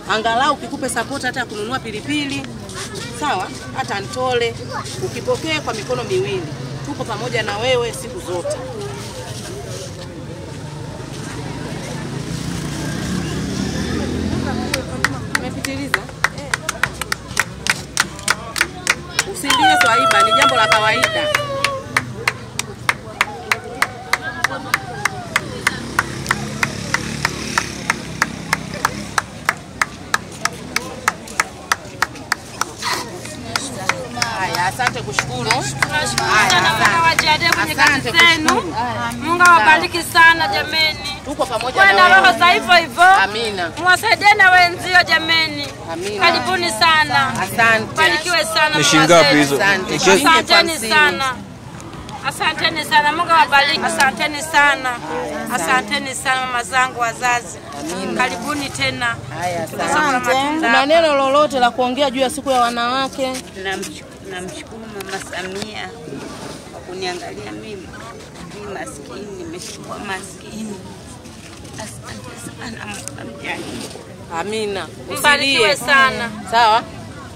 Angalau kikupe support hata ya kununua pilipili. Sawa? Hata ntole. Ukipokee kwa mikono miwili. Tuko pamoja na wewe siku zote. Umepitiliza? Usilie Swaiba, ni jambo la kawaida. Asante kushukuru. Asante kushukuru. Mungu awabariki sana jameni. Tuko pamoja na roho za hivyo. Amina. Mwasaidie na wenzio jameni. Amina. Karibuni sana. Asante. Barikiwe sana. Ni shingapi hizo? Asanteni sana. Asanteni sana. Mungu awabariki. Asanteni sana. Asanteni sana mama zangu wazazi. Karibuni tena. Kuna neno lolote la kuongea juu ya siku ya wanawake? Namshukuru Mama Samia kwa kuniangalia mimi maskini, nimeshukua maskini. Asante sana mjani. Amina. Usilie sana. Sawa?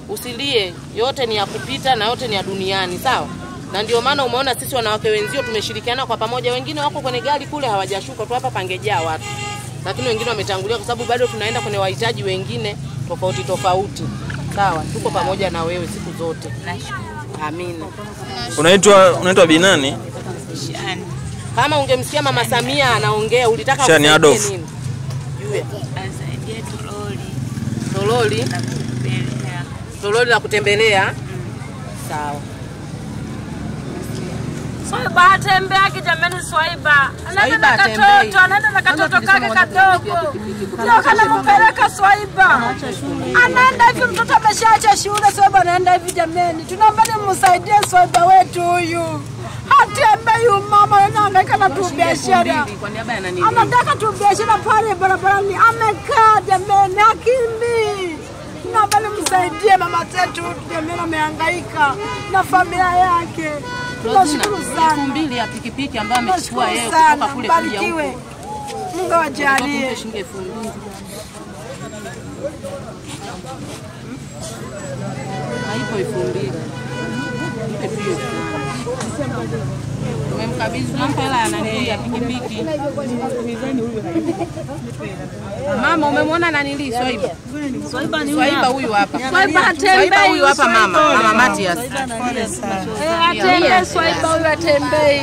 Usilie. Yote ni ya kupita na yote ni ya duniani, sawa? Na ndio maana umeona sisi wanawake wenzio tumeshirikiana kwa pamoja. Wengine wako kwenye gari kule hawajashuka tu hapa pangejaa watu. Lakini wengine wametangulia kwa sababu bado tunaenda kwenye wahitaji wengine tofauti. Sawa, tuko pamoja na wewe siku zote. Amina. Unaitwa binani? Shani. Kama ungemsikia Mama Samia anaongea ulitaka Shani Adolf. Nini? Jue. Asaidie Toroli. Toroli la kutembelea. Sawa. Swaiba atembea kijameni Swaiba. Anaenda na katoto kake kadogo. Ndio kana mpeleka Swaiba. Anaenda hivi mtoto ameshaacha shule Swaiba anaenda hivi jameni. Tunaomba nimsaidie Swaiba wetu huyu. Atembea yu mama anahangaika na tu biashara. Anataka tu biashara pale barabarani amekaa jameni akimbi. Tunaomba nimsaidie mama zetu jameni amehangaika na familia yake. Tunashukuru sana. 2,000 ya pikipiki ambayo amechukua yeye kutoka kule kuja huko. Mungu ajalie. Haipo 2,000. Umemkabidhi nampa hela ananilia pikipiki. Mama umemwona nanili Swaiba? Swaiba huyu hapa. Swaiba huyu hapa mama Matias. Atembee Swaiba huyu atembee.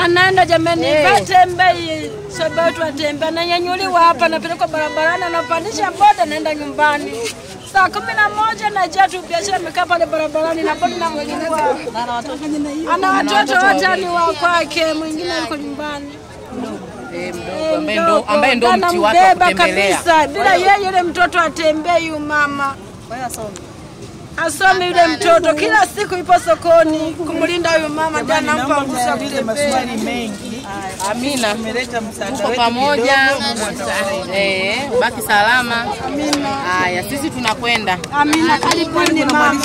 Anaenda jamani atembee. Swaiba wetu atembea ananyanyuliwa hapa anapelekwa barabarani anapandisha boda naenda nyumbani. Saa 11 na jatu biashara amekaa pale barabarani na boda na mwingine ana watoto wote ni wa kwake mwingine yuko nyumbani. Ambaye ndo mti wake wa kutembelea. Kabisa bila yeye yule mtoto atembee yu mama. Asome yule mtoto kila siku ipo sokoni kumlinda huyu mama ndiye anampa nguvu ya kutembea. Amina. Tuko pamoja. Baki salama. Amina. Haya sisi tunakwenda. Amina. Karibuni mama.